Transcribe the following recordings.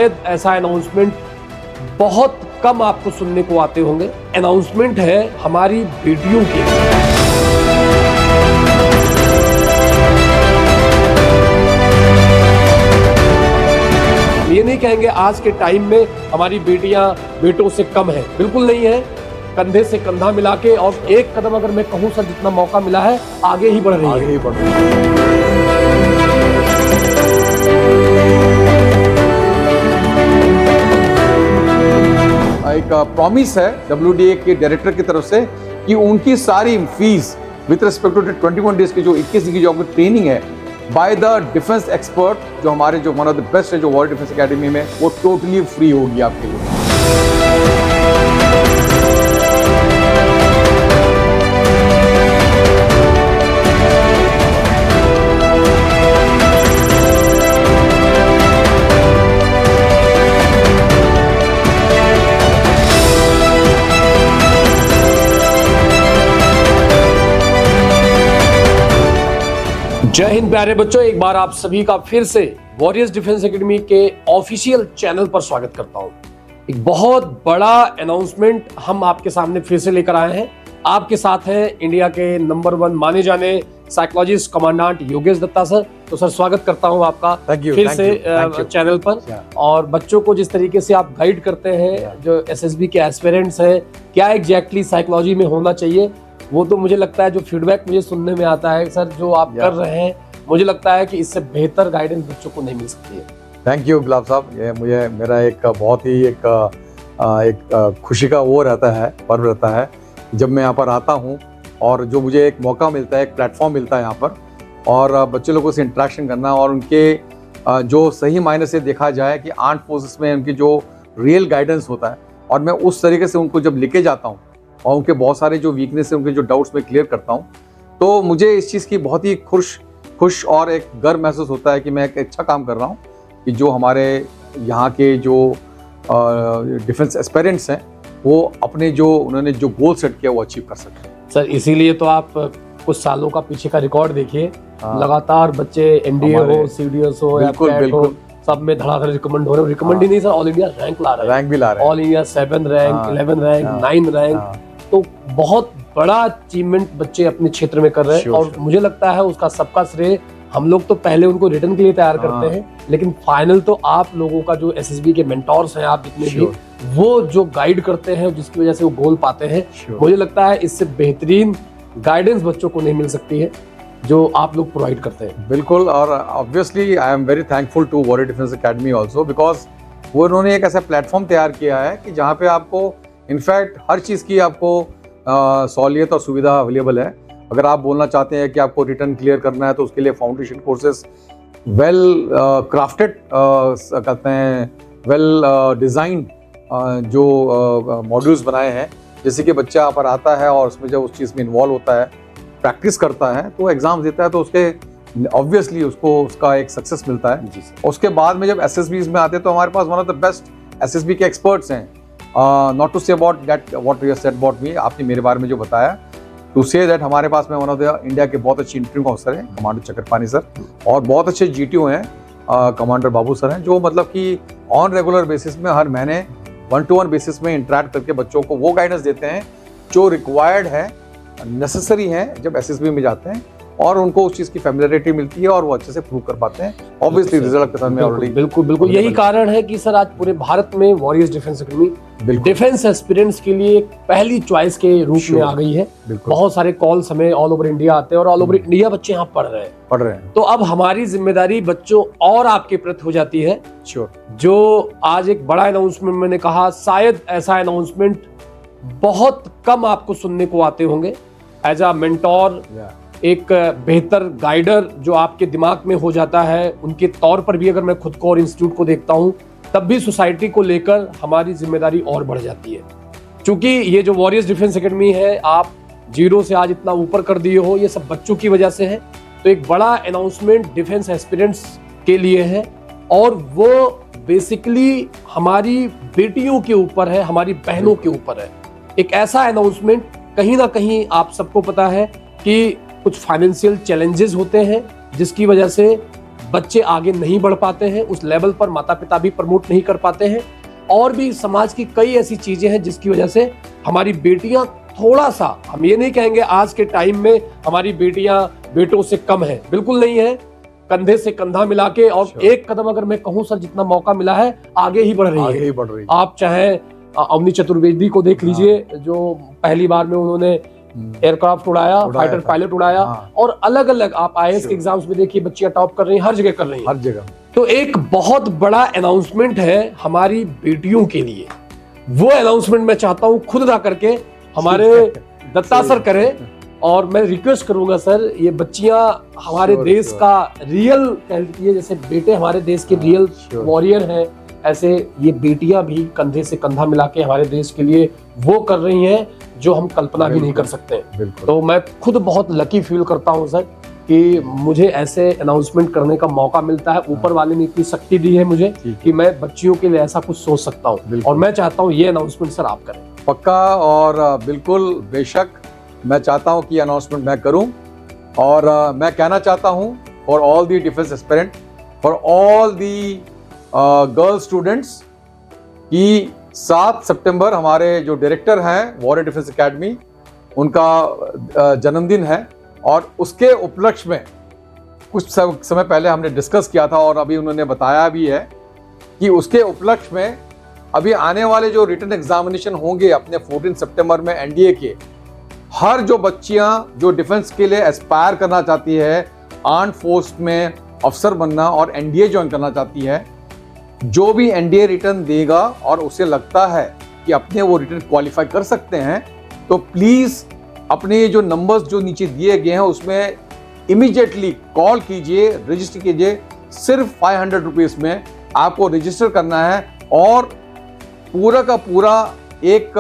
शायद ऐसा अनाउंसमेंट बहुत कम आपको सुनने को आते होंगे। अनाउंसमेंट है हमारी बेटियों की। ये नहीं कहेंगे आज के टाइम में हमारी बेटियां बेटों से कम है, बिल्कुल नहीं है। कंधे से कंधा मिला के और एक कदम अगर मैं कहूं सर जितना मौका मिला है आगे ही बढ़ रही है। एक प्रॉमिस है WDA के डायरेक्टर की तरफ से कि उनकी सारी fees with respect to 21 days की जो 21 दिन की जो आपकी ट्रेनिंग है बाय द डिफेंस एक्सपर्ट, जो हमारे जो वन ऑफ द बेस्ट है जो वॉर डिफेंस एकेडमी में, वो टोटली फ्री होगी आपके लिए। जय हिंद प्यारे बच्चों, एक बार आप सभी का फिर से वॉरियर्स डिफेंस एकेडमी के ऑफिशियल चैनल पर स्वागत करता हूं। एक बहुत बड़ा अनाउंसमेंट हम आपके सामने फिर से लेकर आए हैं। आपके साथ हैं इंडिया के नंबर 1 माने जाने psychologist commandant Yogesh Datta sir. तो सर स्वागत करता हूं आपका फिर से चैनल पर। और बच्चों को जिस तरीके से आप गाइड करते हैं, जो SSB के एस्पिरेंट्स हैं, क्या एग्जैक्टली साइकोलॉजी में होना चाहिए, वो तो मुझे लगता है जो फीडबैक मुझे सुनने में आता है सर जो आप कर रहे हैं, मुझे लगता है कि इससे बेहतर गाइडेंस बच्चों को नहीं मिल सकती है। थैंक यू गुलाब साहब। ये मुझे मेरा एक बहुत ही एक खुशी का वो रहता है, पर्व रहता है जब मैं यहाँ पर आता हूँ और जो मुझे एक मौका मिलता है, एक प्लेटफॉर्म मिलता है यहाँ पर, और बच्चे लोगों से इंटरेक्शन करना और उनके जो सही मायने से देखा जाए कि आर्म्ड फोर्सेस में उनकी जो रियल गाइडेंस होता है, और मैं उस तरीके से उनको जब लेके जाता हूँ और उनके बहुत सारे जो वीकनेस है, उनके जो डाउट्स में क्लियर करता हूँ, तो मुझे इस चीज़ की बहुत ही खुश और एक गर्व महसूस होता है कि मैं एक अच्छा काम कर रहा हूँ कि जो हमारे यहाँ के जो डिफेंस एस्पिरेंट्स हैं वो अपने जो उन्होंने जो गोल सेट किया वो अचीव कर सकें। सर इसीलिए तो आप कुछ सालों का पीछे का रिकॉर्ड देखिए, लगातार बच्चे NDA हो, CDS हो या कैट हो, सब में धड़ाधड़ रिकमेंड हो रहे हैं। रिकमेंड ही नहीं सर, ऑल इंडिया रैंक ला रहे हैं, रैंक भी ला रहे हैं, all India 7 rank, 11 rank, 9 rank. तो बहुत बड़ा अचीवमेंट बच्चे अपने क्षेत्र में कर रहे हैं। और मुझे लगता है उसका सबका श्रेय, हम लोग तो पहले उनको रिटर्न के लिए तैयार करते हैं, लेकिन फाइनल तो आप लोगों का जो SSB के मेंटोर्स हैं, आप जितने भी, वो जो गाइड करते हैं, जिसकी वजह से वो गोल पाते हैं। मुझे लगता है इससे बेहतरीन गाइडेंस बच्चों को नहीं मिल सकती है जो आप लोग प्रोवाइड करते हैं। बिल्कुल। और obviously I am very thankful to Warrior defence Academy also, because वो उन्होंने एक ऐसा प्लेटफॉर्म तैयार किया है कि जहाँ पे आपको इनफैक्ट हर चीज़ की आपको सहूलियत और सुविधा अवेलेबल है। अगर आप बोलना चाहते हैं कि आपको रिटर्न क्लियर करना है तो उसके लिए फाउंडेशन कोर्सेज वेल क्राफ्टेड कहते हैं, वेल डिज़ाइंड जो मॉड्यूल्स बनाए हैं, जैसे कि बच्चा यहाँ पर आता है और उसमें जब उस चीज़ में इन्वॉल्व होता है, प्रैक्टिस करता है, तो एग्जाम्स देता है, तो उसके ऑब्वियसली उसको उसका एक सक्सेस मिलता है। उसके बाद में जब SSBs में आते हैं तो हमारे पास one of the best SSB के एक्सपर्ट्स हैं। Not to say about that what you said about me, आपने मेरे बारे में जो बताया, टू से दैट हमारे पास में वन ऑफ द इंडिया के बहुत अच्छे इंटरव्यू ऑफिसर हैं कमांडर चक्रपाणी सर, और बहुत अच्छे GTO हैं कमांडर बाबू सर हैं, जो मतलब कि ऑन रेगुलर बेसिस में हर महीने 1-to-1 बेसिस में इंटरेक्ट करके बच्चों को वो गाइडेंस देते हैं जो रिक्वायर्ड है, नेसेसरी है जब SSB में जाते हैं, और उनको उस चीज की फैमिलियरिटी मिलती है और वो अच्छे से प्रूव कर पाते हैं। ऑब्वियसली रिजल्ट के साथ में ऑलरेडी बिल्कुल यही कारण है कि सर आज पूरे भारत में warriors defence academy defence aspirants के लिए एक पहली चॉइस के रूप में आ गई है। बहुत सारे कॉल्स हमें ऑल ओवर इंडिया आते हैं और ऑल ओवर इंडिया बच्चे यहाँ पढ़ रहे हैं। तो अब हमारी जिम्मेदारी बच्चों और आपके प्रति हो जाती है। जो आज एक बड़ा अनाउंसमेंट मैंने कहा, शायद ऐसा अनाउंसमेंट बहुत कम आपको सुनने को आते होंगे। एज अ मेंटोर, एक बेहतर गाइडर जो आपके दिमाग में हो जाता है, उनके तौर पर भी अगर मैं खुद को और इंस्टीट्यूट को देखता हूं, तब भी सोसाइटी को लेकर हमारी जिम्मेदारी और बढ़ जाती है। क्योंकि ये जो वॉरियर्स डिफेंस एकेडमी है, आप 0 से आज इतना ऊपर कर दिए हो, ये सब बच्चों की वजह से है। तो एक बड़ा अनाउंसमेंट डिफेंस एस्पिरेंट्स के लिए है, और वो बेसिकली हमारी बेटियों के ऊपर है, हमारी बहनों के ऊपर है। एक ऐसा अनाउंसमेंट, कहीं ना कहीं आप सबको पता है कि कुछ फाइनेंशियल चैलेंजेस होते हैं, जिसकी वजह से बच्चे आगे नहीं बढ़ पाते हैं, उस लेवल पर माता पिता भी प्रमोट नहीं कर पाते हैं, और भी समाज की कई ऐसी चीजें हैं जिसकी वजह से हमारी बेटियां थोड़ा सा, हम ये नहीं कहेंगे आज के टाइम में हमारी बेटियां बेटों से कम है, बिल्कुल नहीं है, कंधे से कंधा मिला के, और एक कदम अगर मैं कहूं सर जितना मौका मिला है आगे ही बढ़ रही है। आप चाहे अवनी चतुर्वेदी को देख लीजिए, जो पहली बार में उन्होंने एयरक्राफ्ट उड़ाया, फाइटर पायलट उड़ाया, और अलग अलग आप आईएएस के एग्जाम्स में देखिए बच्चियां टॉप कर रही हैं, हर जगह कर रही हैं, हर जगह। तो एक बहुत बड़ा अनाउंसमेंट है हमारी बेटियों के लिए। वो अनाउंसमेंट मैं चाहता हूं खुद ना करके हमारे दत्ता सर करें, और मैं रिक्वेस्ट करूंगा सर, ये बच्चियां हमारे देश का रियल, कह लीजिए जैसे बेटे हमारे देश के रियल वॉरियर हैं, ऐसे ये बेटियां भी कंधे से कंधा मिला के हमारे देश के लिए वो कर रही हैं जो हम कल्पना भी नहीं कर सकते। तो मैं खुद बहुत लकी फील करता हूं सर कि मुझे ऐसे अनाउंसमेंट करने का मौका मिलता है, ऊपर वाले ने इतनी शक्ति दी है मुझे कि मैं बच्चियों के लिए ऐसा कुछ सोच सकता हूं, और मैं चाहता हूं ये अनाउंसमेंट सर आप करें। पक्का, और बिल्कुल बेशक मैं चाहता हूं कि अनाउंसमेंट मैं करूं, और मैं कहना चाहता हूं for all the defence aspirant, for all the girl students, कि 7 सितंबर हमारे जो डायरेक्टर हैं वॉरियर डिफेंस एकेडमी, उनका जन्मदिन है, और उसके उपलक्ष्य में कुछ समय पहले हमने डिस्कस किया था, और अभी उन्होंने बताया भी है कि उसके उपलक्ष्य में अभी आने वाले जो रिटन एग्जामिनेशन होंगे अपने 14 सितंबर में एनडीए के, हर जो बच्चियां जो डिफेंस के लिए एस्पायर करना चाहती है, आर्म्ड फोर्स में अफसर बनना और एनडीए ज्वाइन करना चाहती है, जो भी एनडीए रिटर्न देगा और उसे लगता है कि अपने वो रिटर्न क्वालिफाई कर सकते हैं, तो प्लीज अपने जो नंबर्स जो नीचे दिए गए हैं उसमें इमीडिएटली कॉल कीजिए, रजिस्टर कीजिए। सिर्फ 500 रुपीज में आपको रजिस्टर करना है, और पूरा का पूरा एक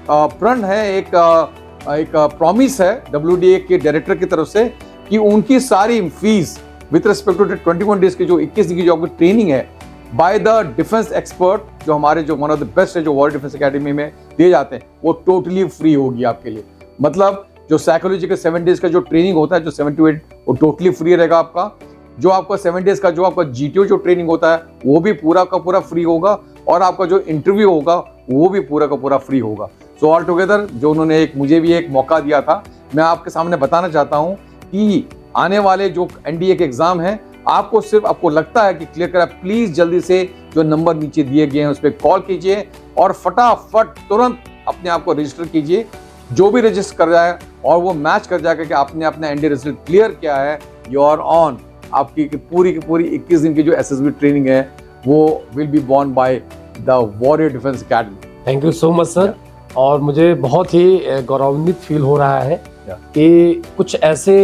प्रण है, एक प्रॉमिस है WDA के डायरेक्टर की तरफ से कि उनकी सारी fees with respect to 21 days की जो 21 दिन की जो आपकी ट्रेनिंग है बाय द डिफेंस एक्सपर्ट, जो हमारे जो वन ऑफ द बेस्ट है जो वॉरियर डिफेंस एकेडमी में दिए जाते हैं, वो टोटली फ्री होगी आपके लिए। मतलब जो साइकोलॉजी का 7 डेज का जो ट्रेनिंग होता है, जो 7 to 8, वो टोटली फ्री रहेगा आपका। जो आपका 7 डेज का जो आपका GTO जो ट्रेनिंग होता है वो भी पूरा का पूरा फ्री होगा, और आपका जो इंटरव्यू होगा वो भी पूरा का पूरा फ्री होगा। सो ऑल टुगेदर जो उन्होंने मुझे भी एक मौका दिया था, मैं आपके सामने बताना चाहता हूँ कि आने वाले जो एनडीए के एग्जाम हैं, आपको सिर्फ आपको लगता है कि क्लियर करा, प्लीज जल्दी से जो नंबर नीचे दिए गए हैं उस पर कॉल कीजिए, और फटाफट तुरंत अपने आप को रजिस्टर कीजिए। जो भी रजिस्टर कर रहा है और वो मैच कर जाएगा कि आपने अपना एनडीए रिजल्ट क्लियर किया है, यू आर ऑन। आपकी पूरी की पूरी 21 दिन की जो एसएसबी ट्रेनिंग है वो will be born by the warrior defence academy. Thank you so much sir, और मुझे बहुत ही गौरवान्वित फील हो रहा है कि कुछ ऐसे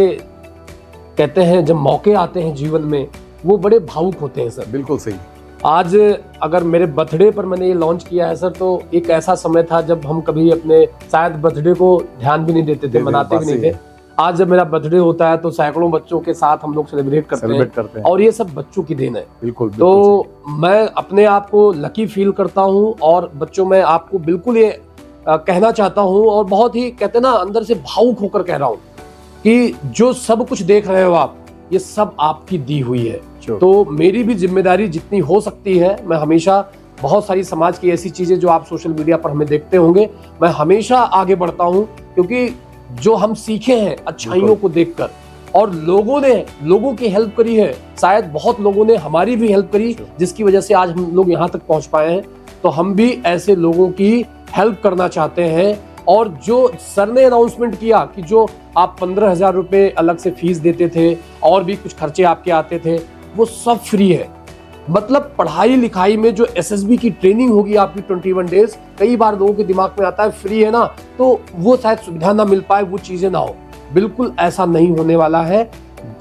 कहते हैं जब मौके आते हैं जीवन में वो बड़े भावुक होते हैं सर। बिल्कुल सही। आज अगर मेरे बर्थडे पर मैंने ये लॉन्च किया है सर, तो एक ऐसा समय था जब हम कभी अपने शायद बर्थडे को ध्यान भी नहीं देते थे, मनाते भी नहीं थे। आज जब मेरा बर्थडे होता है तो सैकड़ों बच्चों के साथ हम लोग सेलिब्रेट करते हैं, और ये सब बच्चों की देन है। बिल्कुल। तो मैं अपने आप को लकी फील करता हूँ, और बच्चों में आपको बिल्कुल ये कहना चाहता हूँ, और बहुत ही कहते ना अंदर से भावुक होकर कह रहा हूँ कि जो सब कुछ देख रहे हो आप, ये सब आपकी दी हुई है। तो मेरी भी जिम्मेदारी जितनी हो सकती है, मैं हमेशा बहुत सारी समाज की ऐसी चीजें जो आप सोशल मीडिया पर हमें देखते होंगे, मैं हमेशा आगे बढ़ता हूँ, क्योंकि जो हम सीखे हैं अच्छाइयों को देखकर, और लोगों ने लोगों की हेल्प करी है, शायद बहुत लोगों ने हमारी भी हेल्प करी, जिसकी वजह से आज हम लोग यहाँ तक पहुंच पाए हैं। तो हम भी ऐसे लोगों की हेल्प करना चाहते हैं। और जो सर ने अनाउंसमेंट किया कि जो आप 15,000 रुपए अलग से फीस देते थे और भी कुछ खर्चे आपके आते थे, वो सब फ्री है। मतलब पढ़ाई लिखाई में जो एसएसबी की ट्रेनिंग होगी आपकी 21 डेज, कई बार लोगों के दिमाग में आता है फ्री है ना, तो वो शायद सुविधा ना मिल पाए, वो चीजें ना हो। बिल्कुल ऐसा नहीं होने वाला है।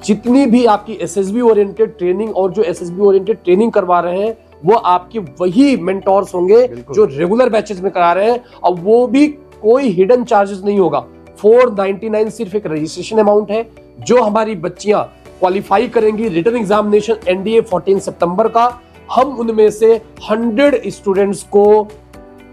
जितनी भी आपकी एसएसबी ओरिएंटेड ट्रेनिंग और जो एसएसबी ओरिएंटेड ट्रेनिंग करवा रहे हैं, वो आपके वही मेंटोर्स होंगे जो रेगुलर बैचेस में करा रहे हैं, और वो भी कोई हिडन चार्जेस नहीं होगा। 499 सिर्फ एक रजिस्ट्रेशन अमाउंट है। जो हमारी बच्चियां क्वालिफाई करेंगी रिटन एग्जामिनेशन एनडीए 14 सितंबर का, हम उनमें से 100 स्टूडेंट्स को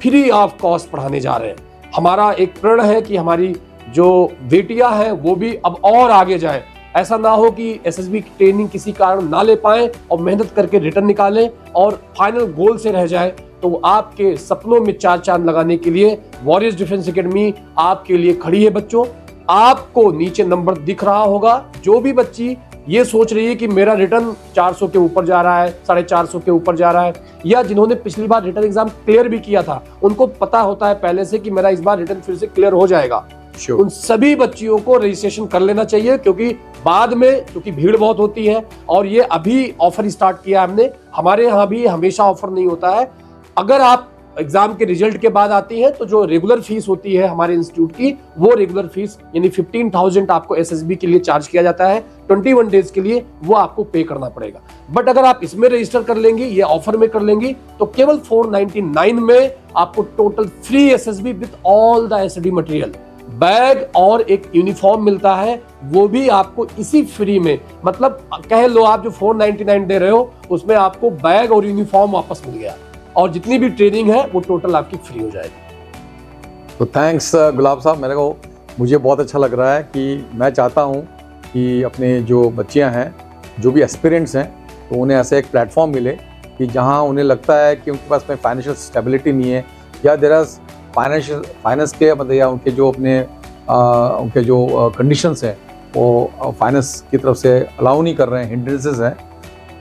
फ्री ऑफ कॉस्ट पढ़ाने जा रहे हैं। हमारा एक प्रण है कि हमारी जो बेटियां हैं वो भी अब और आगे जाएं, ऐसा ना हो कि एसएसबी की ट्रेनिंग किसी कारण ना ले पाए और मेहनत करके रिटर्न निकालें और फाइनल गोल से रह जाए। तो आपके सपनों में चार चांद लगाने के लिए वॉरियर्स डिफेंस एकेडमी आपके लिए खड़ी है। बच्चों, आपको नीचे नंबर दिख रहा होगा। जो भी बच्ची ये सोच रही है कि मेरा रिटर्न 400 के ऊपर जा रहा है, 450 के ऊपर जा रहा है, या जिन्होंने पिछली बार रिटर्न एग्जाम क्लियर भी किया था, उनको पता होता है पहले से कि मेरा इस बार रिटर्न फिर से क्लियर हो जाएगा, उन सभी बच्चियों को रजिस्ट्रेशन कर लेना चाहिए। क्योंकि बाद में, क्योंकि भीड़ बहुत होती है और ये अभी ऑफर स्टार्ट किया हमने, हमारे यहाँ भी हमेशा ऑफर नहीं होता है। अगर आप एग्जाम के रिजल्ट के बाद आती है तो जो रेगुलर फीस होती है हमारे इंस्टीट्यूट की, वो रेगुलर फीस यानी 15,000 आपको एसएसबी के लिए चार्ज किया जाता है। 21 डेज के लिए वो आपको पे करना पड़ेगा। बट अगर आप इसमें रजिस्टर कर लेंगी, ये ऑफर में कर लेंगी, तो केवल 499 में आपको total free SSB with all the SD material, bag और एक यूनिफॉर्म मिलता है, वो भी आपको इसी फ्री में, मतलब कह लो आप जो 499 दे रहे हो उसमें आपको बैग और यूनिफॉर्म वापस मिल गया और जितनी भी ट्रेनिंग है वो टोटल आपकी फ्री हो जाएगी। तो थैंक्स गुलाब साहब, मुझे बहुत अच्छा लग रहा है कि मैं चाहता हूँ कि अपने जो बच्चियाँ हैं, जो भी एस्पिरेंट्स हैं, तो उन्हें ऐसे एक प्लेटफॉर्म मिले कि जहाँ उन्हें लगता है कि उनके पास में फाइनेंशियल स्टेबिलिटी नहीं है, या देयर आर फाइनेंस के मतलब, या उनके जो अपने उनके जो कंडीशंस हैं वो फाइनेंस की तरफ से अलाउ नहीं कर रहे हैं, हिंड्रेंसेस हैं,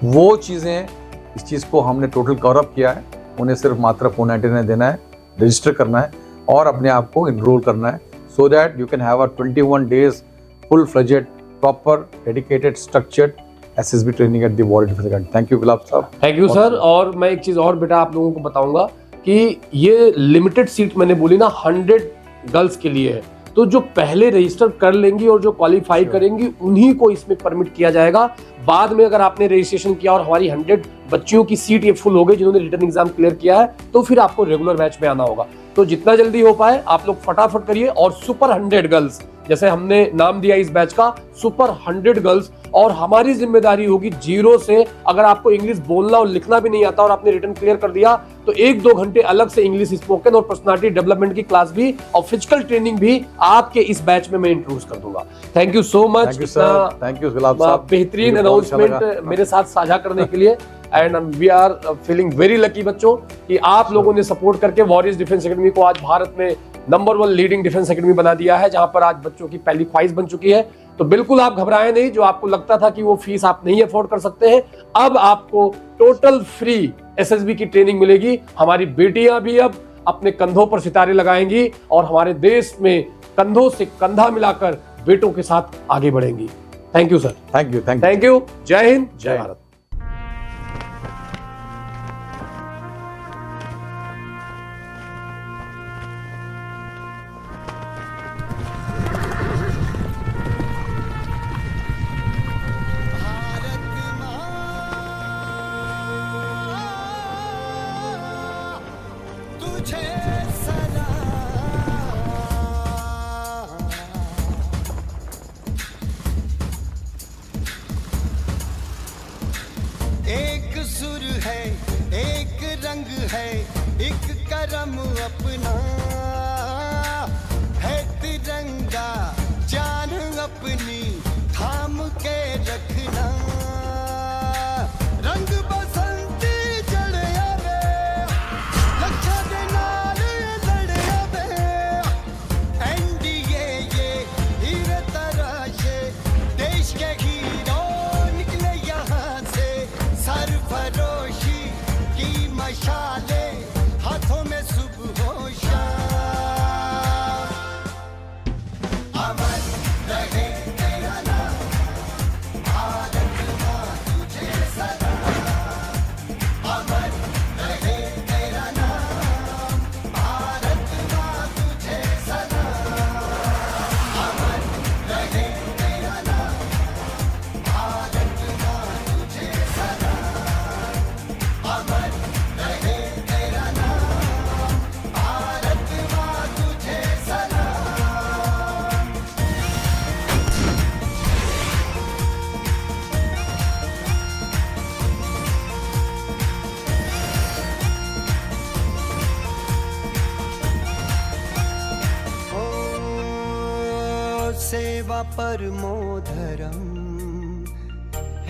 वो चीज़ें, इस चीज़ को हमने टोटल कवर अप किया है। उन्हें सिर्फ मात्र 499 देना है, रजिस्टर करना है और अपने आप को इनरोल करना है, so that you can have a 21 days full fledged proper dedicated structured SSB training at the warrior defence academy. Thank you Gulab sahab. Thank you sir. और मैं एक चीज और बेटा आप लोगों को बताऊंगा कि ये लिमिटेड सीट मैंने बोली ना 100 गर्ल्स के लिए है, तो जो पहले रजिस्टर कर लेंगी और जो क्वालिफाई करेंगी उन्हीं को इसमें परमिट किया जाएगा। बाद में अगर आपने रजिस्ट्रेशन किया और हमारी 100 बच्चियों की सीट ये फुल हो गई जिन्होंने रिटर्न एग्जाम क्लियर किया है, तो फिर आपको रेगुलर बैच में आना होगा। तो जितना जल्दी हो पाए आप लोग फटाफट करिए। और सुपर 100 गर्ल्स, जैसे हमने नाम दिया इस बैच का सुपर 100 गर्ल्स, और हमारी जिम्मेदारी होगी जीरो से, अगर आपको इंग्लिश बोलना और लिखना भी नहीं आता और आपने रिटर्न क्लियर कर दिया तो 1-2 घंटे अलग से इंग्लिश स्पोकन और पर्सनालिटी डेवलपमेंट की क्लास भी और फिजिकल ट्रेनिंग भी आपके इस बैच में मैं इंट्रोड्यूस कर दूंगा। Thank you so much, thank you Gulab sahab, बेहतरीन अनाउंसमेंट मेरे साथ साझा करने के लिए। And we are feeling very lucky बच्चों कि आप लोगों ने सपोर्ट करके वॉरियर्स डिफेंस एकेडमी को आज भारत में नंबर 1 लीडिंग डिफेंस एकेडमी बना दिया है, जहां पर आज बच्चों की पहली ख्वाहिश बन चुकी है। तो बिल्कुल आप घबराएं नहीं, जो आपको लगता था कि वो फीस आप नहीं अफोर्ड कर सकते हैं, अब आपको टोटल फ्री एसएसबी की ट्रेनिंग मिलेगी। हमारी बेटियां भी अब अपने कंधों पर सितारे लगाएंगी और हमारे देश में कंधों से कंधा मिलाकर बेटों के साथ आगे बढ़ेंगी। Thank you sir. Thank you. जय हिंद, जय भारत। एक सुर है, एक रंग है, एक करम अपना है तिरंगा, जान अपनी थाम के रखना। रंग बसंती चढ़ आवे, लच्छा दे नाल लड़ आवे, एनडीए ये हीरे तराशे, देश के हीरो निकले यहाँ से, सरफरोशी की मशाले, हाथों में सुबह हो शाम। अमर रहे तेरा नाम, भारत माँ तुझे सदा। अमर रहे तेरा नाम, भारत माँ तुझे सदा। अमर रहे तेरा नाम, भारत माँ तुझे सदा। अमर रहे तेरा नाम, भारत माँ तुझे सदा। ओ सेवा परमो धर्म,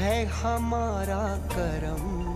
है हमारा करम।